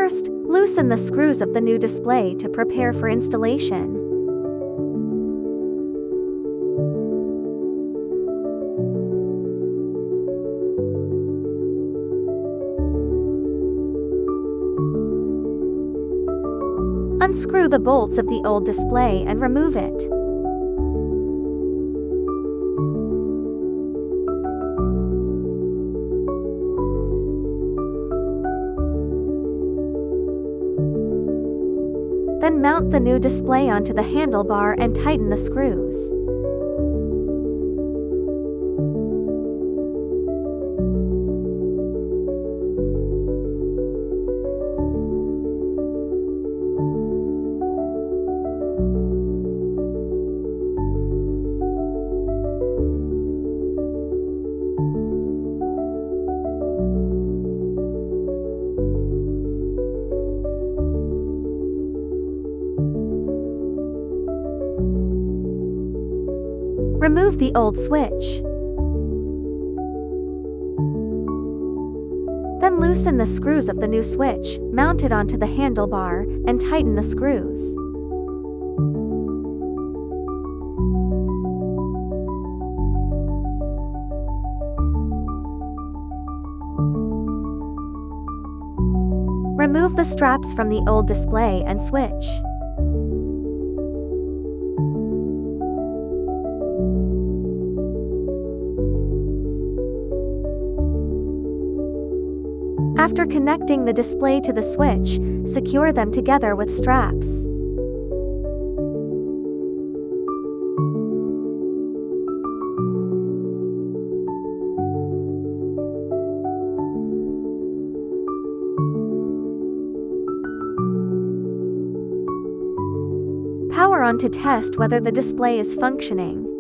First, loosen the screws of the new display to prepare for installation. Unscrew the bolts of the old display and remove it. Then mount the new display onto the handlebar and tighten the screws. Remove the old switch. Then loosen the screws of the new switch, mount it onto the handlebar, and tighten the screws. Remove the straps from the old display and switch. After connecting the display to the switch, secure them together with straps. Power on to test whether the display is functioning.